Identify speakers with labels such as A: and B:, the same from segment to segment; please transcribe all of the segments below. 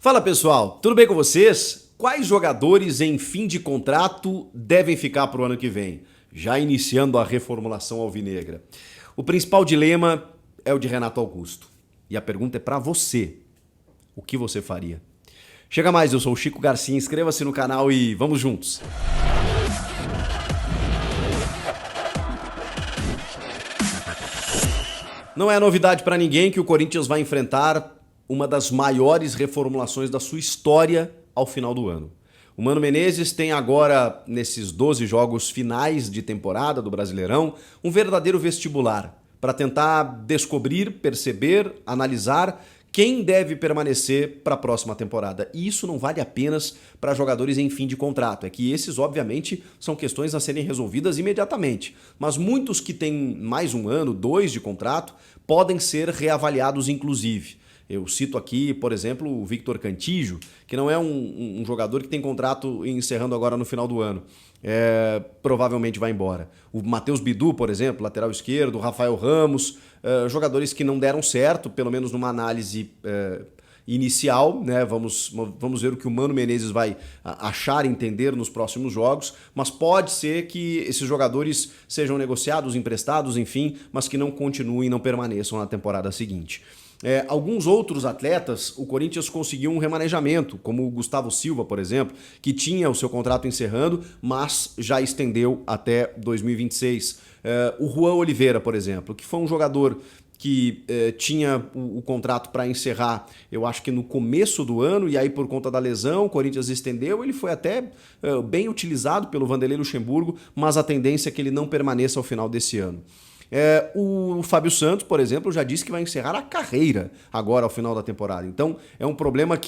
A: Fala pessoal, tudo bem com vocês? Quais jogadores em fim de contrato devem ficar para o ano que vem? Já iniciando a reformulação alvinegra. O principal dilema é o de Renato Augusto. E a pergunta é para você. O que você faria? Chega mais, eu sou o Chico Garcia, inscreva-se no canal e vamos juntos! Não é novidade para ninguém que o Corinthians vai enfrentar uma das maiores reformulações da sua história ao final do ano. O Mano Menezes tem agora, nesses 12 jogos finais de temporada do Brasileirão, um verdadeiro vestibular para tentar descobrir, perceber, analisar quem deve permanecer para a próxima temporada. E isso não vale apenas para jogadores em fim de contrato. É que esses, obviamente, são questões a serem resolvidas imediatamente. Mas muitos que têm mais um ano, 2 de contrato, podem ser reavaliados inclusive. Eu cito aqui, por exemplo, o Victor Cantillo, que não é um jogador que tem contrato encerrando agora no final do ano. Provavelmente vai embora. O Matheus Bidu, por exemplo, lateral esquerdo, o Rafael Ramos, jogadores que não deram certo, pelo menos numa análise inicial, né? Vamos ver o que o Mano Menezes vai achar e entender nos próximos jogos, mas pode ser que esses jogadores sejam negociados, emprestados, enfim, mas que não continuem, não permaneçam na temporada seguinte. Alguns outros atletas, o Corinthians conseguiu um remanejamento, como o Gustavo Silva, por exemplo, que tinha o seu contrato encerrando, mas já estendeu até 2026. O Juan Oliveira, por exemplo, que foi um jogador que tinha o contrato para encerrar, eu acho que no começo do ano, e aí por conta da lesão, o Corinthians estendeu, ele foi até bem utilizado pelo Vanderlei Luxemburgo, mas a tendência é que ele não permaneça ao final desse ano. O Fábio Santos, por exemplo, já disse que vai encerrar a carreira agora ao final da temporada. Então é um problema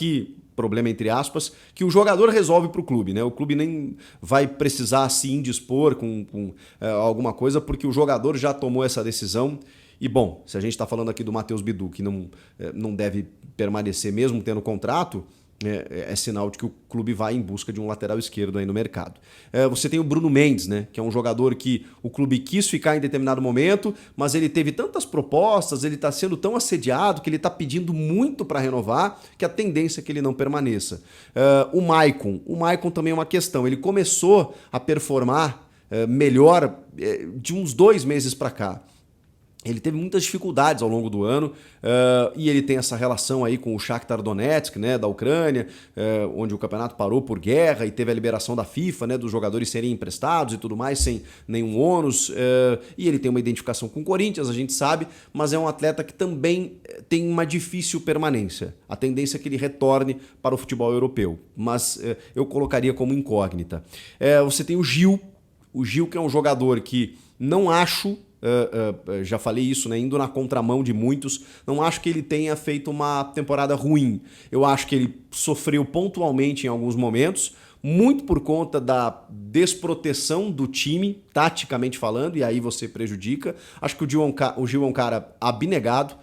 A: entre aspas, que o jogador resolve para o clube, né? O clube nem vai precisar se indispor com alguma coisa, porque o jogador já tomou essa decisão. E bom, se a gente está falando aqui do Matheus Bidu, que não deve permanecer mesmo tendo contrato, é sinal de que o clube vai em busca de um lateral esquerdo aí no mercado. Você tem o Bruno Mendes, né, que é um jogador que o clube quis ficar em determinado momento, mas ele teve tantas propostas, ele está sendo tão assediado que ele está pedindo muito para renovar, que a tendência é que ele não permaneça. O Maicon também é uma questão. Ele começou a performar melhor de uns 2 meses para cá. Ele teve muitas dificuldades ao longo do ano e ele tem essa relação aí com o Shakhtar Donetsk, né, da Ucrânia, onde o campeonato parou por guerra e teve a liberação da FIFA, né, dos jogadores serem emprestados e tudo mais sem nenhum ônus. E ele tem uma identificação com o Corinthians, a gente sabe, mas é um atleta que também tem uma difícil permanência. A tendência é que ele retorne para o futebol europeu, mas eu colocaria como incógnita. Você tem o Gil que é um jogador que não acho... já falei isso, né? Indo na contramão de muitos, não acho que ele tenha feito uma temporada ruim. Eu acho que ele sofreu pontualmente em alguns momentos, muito por conta da desproteção do time, taticamente falando, e aí você prejudica. Acho que o Gil é um cara abnegado,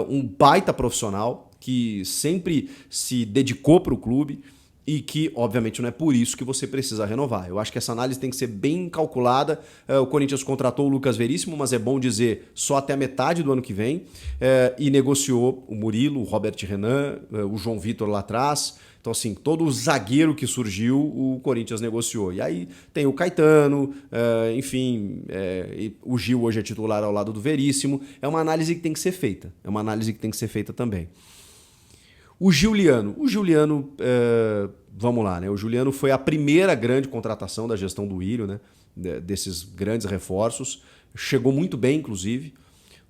A: um baita profissional, que sempre se dedicou para o clube, e que, obviamente, não é por isso que você precisa renovar. Eu acho que essa análise tem que ser bem calculada. O Corinthians contratou o Lucas Veríssimo, mas é bom dizer só até a metade do ano que vem, e negociou o Murilo, o Robert Renan, o João Vitor lá atrás. Então, assim, todo o zagueiro que surgiu, o Corinthians negociou. E aí tem o Caetano, enfim, o Gil hoje é titular ao lado do Veríssimo. É uma análise que tem que ser feita. É uma análise que tem que ser feita também. O Giuliano, vamos lá, né? O Giuliano foi a primeira grande contratação da gestão do Írio, né? Desses grandes reforços. Chegou muito bem, inclusive.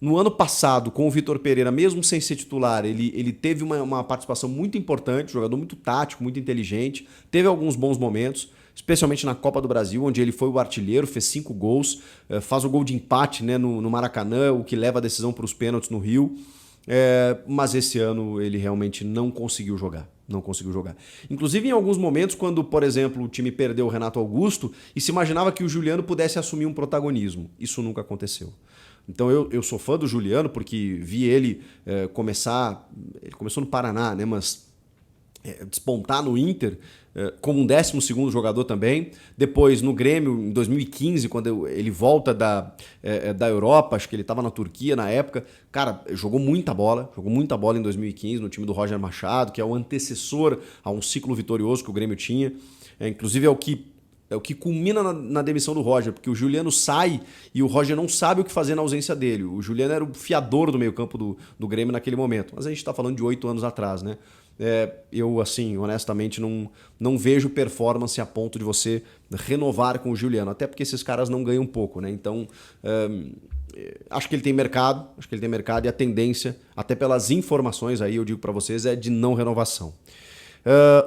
A: No ano passado, com o Vitor Pereira, mesmo sem ser titular, ele teve uma participação muito importante, jogador muito tático, muito inteligente, teve alguns bons momentos, especialmente na Copa do Brasil, onde ele foi o artilheiro, fez 5 gols, faz o gol de empate, né, no Maracanã, o que leva a decisão para os pênaltis no Rio. Mas esse ano ele realmente não conseguiu jogar. Não conseguiu jogar. Inclusive em alguns momentos, quando, por exemplo, o time perdeu o Renato Augusto e se imaginava que o Giuliano pudesse assumir um protagonismo. Isso nunca aconteceu. Então eu sou fã do Giuliano porque vi ele começar... Ele começou no Paraná, né? Mas despontar no Inter como um 12º jogador também. Depois no Grêmio, em 2015, quando ele volta da Europa, acho que ele estava na Turquia na época, cara, jogou muita bola em 2015 no time do Roger Machado, que é o antecessor a um ciclo vitorioso que o Grêmio tinha. Inclusive é o que culmina na demissão do Roger, porque o Juliano sai e o Roger não sabe o que fazer na ausência dele. O Juliano era o fiador do meio-campo do Grêmio naquele momento. Mas a gente está falando de 8 anos atrás, né? Eu, assim, honestamente, não vejo performance a ponto de você renovar com o Juliano, até porque esses caras não ganham pouco, né? Então, acho que ele tem mercado, e a tendência, até pelas informações aí, eu digo para vocês, é de não renovação.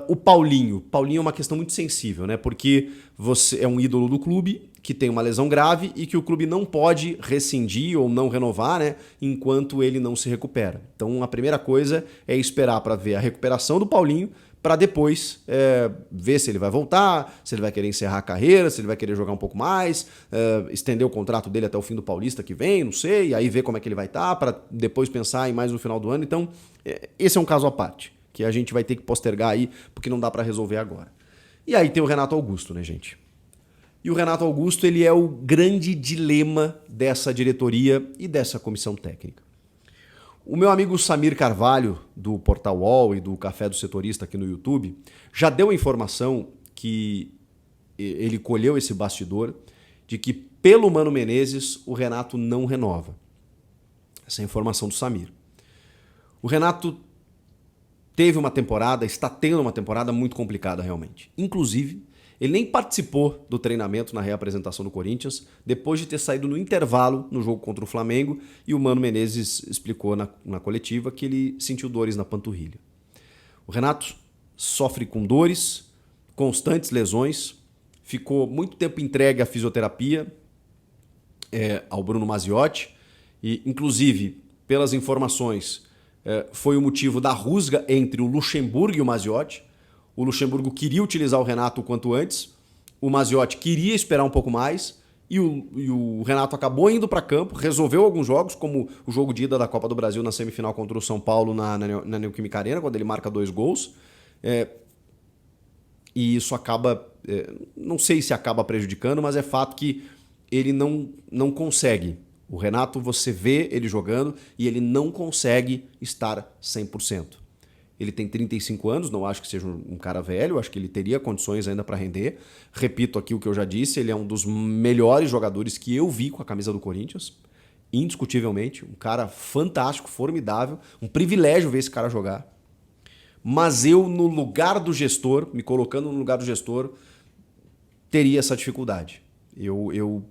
A: O Paulinho é uma questão muito sensível, né? Porque você é um ídolo do clube que tem uma lesão grave e que o clube não pode rescindir ou não renovar, né, enquanto ele não se recupera. Então a primeira coisa é esperar para ver a recuperação do Paulinho, para depois ver se ele vai voltar, se ele vai querer encerrar a carreira, se ele vai querer jogar um pouco mais, estender o contrato dele até o fim do Paulista que vem, não sei, e aí ver como é que ele vai estar, para depois pensar em mais no final do ano. Então esse é um caso à parte, que a gente vai ter que postergar aí, porque não dá para resolver agora. E aí tem o Renato Augusto, né, gente? E o Renato Augusto, ele é o grande dilema dessa diretoria e dessa comissão técnica. O meu amigo Samir Carvalho, do Portal UOL e do Café do Setorista aqui no YouTube, já deu a informação que ele colheu esse bastidor de que, pelo Mano Menezes, o Renato não renova. Essa é a informação do Samir. O Renato está tendo uma temporada muito complicada realmente. Inclusive, ele nem participou do treinamento na reapresentação do Corinthians, depois de ter saído no intervalo no jogo contra o Flamengo, e o Mano Menezes explicou na coletiva que ele sentiu dores na panturrilha. O Renato sofre com dores, constantes lesões, ficou muito tempo entregue à fisioterapia, ao Bruno Maziotti, e inclusive, pelas informações, foi o motivo da rusga entre o Luxemburgo e o Maziotti. O Luxemburgo queria utilizar o Renato o quanto antes, o Maziotti queria esperar um pouco mais e o Renato acabou indo para campo, resolveu alguns jogos, como o jogo de ida da Copa do Brasil na semifinal contra o São Paulo na Neoquímica Arena, quando ele marca 2 gols. E isso acaba, não sei se acaba prejudicando, mas é fato que ele não consegue. O Renato, você vê ele jogando e ele não consegue estar 100%. Ele tem 35 anos, não acho que seja um cara velho, acho que ele teria condições ainda para render. Repito aqui o que eu já disse, ele é um dos melhores jogadores que eu vi com a camisa do Corinthians, indiscutivelmente, um cara fantástico, formidável, um privilégio ver esse cara jogar. Mas eu, no lugar do gestor, me colocando no lugar do gestor, teria essa dificuldade. Eu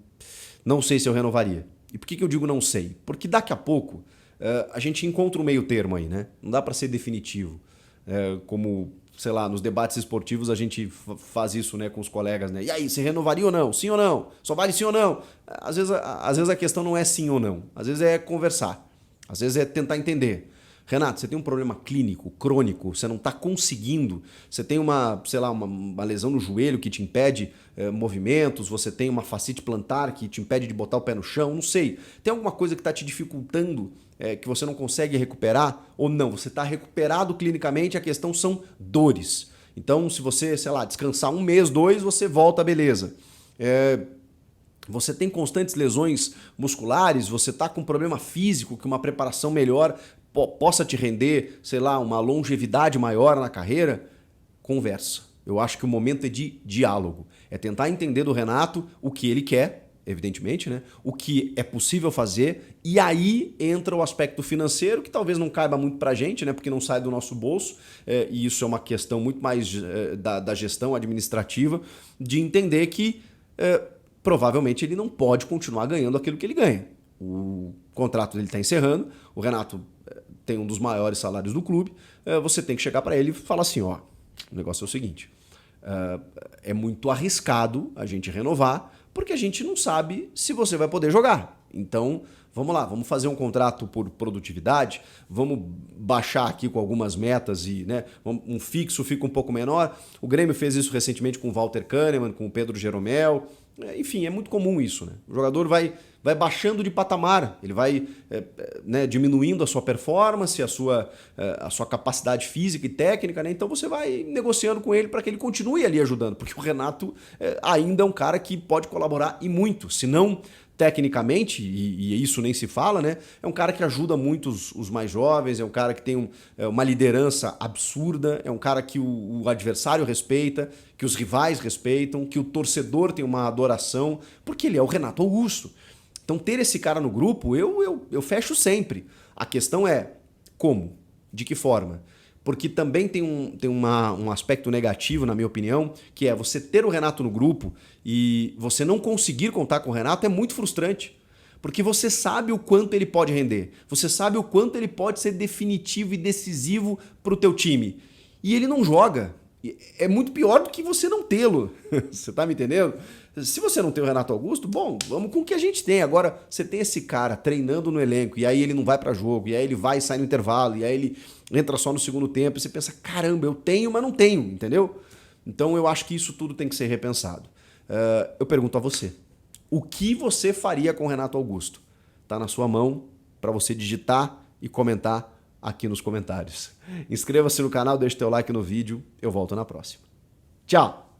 A: não sei se eu renovaria. E por que eu digo não sei? Porque daqui a pouco a gente encontra um meio termo aí, né? Não dá para ser definitivo. Como, sei lá, nos debates esportivos a gente faz isso, né, com os colegas, né? E aí, você renovaria ou não? Sim ou não? Só vale sim ou não? Às vezes a questão não é sim ou não. Às vezes é conversar. Às vezes é tentar entender. Renato, você tem um problema clínico, crônico, você não está conseguindo, você tem uma lesão no joelho que te impede movimentos, você tem uma fascite plantar que te impede de botar o pé no chão, não sei. Tem alguma coisa que está te dificultando, que você não consegue recuperar ou não? Você está recuperado clinicamente, a questão são dores. Então, se você, sei lá, descansar 1 mês, 2, você volta, beleza. Você tem constantes lesões musculares, você está com um problema físico, que uma preparação melhor possa te render, sei lá, uma longevidade maior na carreira, conversa. Eu acho que o momento é de diálogo. É tentar entender do Renato o que ele quer, evidentemente, né? O que é possível fazer, e aí entra o aspecto financeiro, que talvez não caiba muito pra gente, né? Porque não sai do nosso bolso, e isso é uma questão muito mais da gestão administrativa, de entender que provavelmente ele não pode continuar ganhando aquilo que ele ganha. O contrato dele está encerrando, o Renato tem um dos maiores salários do clube, você tem que chegar para ele e falar assim, ó, o negócio é o seguinte, é muito arriscado a gente renovar, porque a gente não sabe se você vai poder jogar. Então, vamos lá, vamos fazer um contrato por produtividade, vamos baixar aqui com algumas metas e, né, um fixo fica um pouco menor. O Grêmio fez isso recentemente com o Walter Kahneman, com o Pedro Jeromel, Enfim, é muito comum isso, né? O jogador vai baixando de patamar, ele vai né, diminuindo a sua performance, a sua capacidade física e técnica, né? Então você vai negociando com ele para que ele continue ali ajudando, porque o Renato ainda é um cara que pode colaborar e muito, se não tecnicamente, e isso nem se fala, né? É um cara que ajuda muito os mais jovens, é um cara que tem uma liderança absurda, é um cara que o adversário respeita, que os rivais respeitam, que o torcedor tem uma adoração, porque ele é o Renato Augusto. Então ter esse cara no grupo, eu fecho sempre. A questão é como? De que forma? Porque também tem um aspecto negativo, na minha opinião, que é você ter o Renato no grupo e você não conseguir contar com o Renato é muito frustrante. Porque você sabe o quanto ele pode render. Você sabe o quanto ele pode ser definitivo e decisivo para o teu time. E ele não joga. É muito pior do que você não tê-lo. Você tá me entendendo? Se você não tem o Renato Augusto, bom, vamos com o que a gente tem. Agora, você tem esse cara treinando no elenco, e aí ele não vai para jogo, e aí ele vai e sai no intervalo, e aí ele entra só no segundo tempo, e você pensa, caramba, eu tenho, mas não tenho, entendeu? Então eu acho que isso tudo tem que ser repensado. Eu pergunto a você, o que você faria com o Renato Augusto? Tá na sua mão para você digitar e comentar aqui nos comentários. Inscreva-se no canal, deixe teu like no vídeo, eu volto na próxima. Tchau!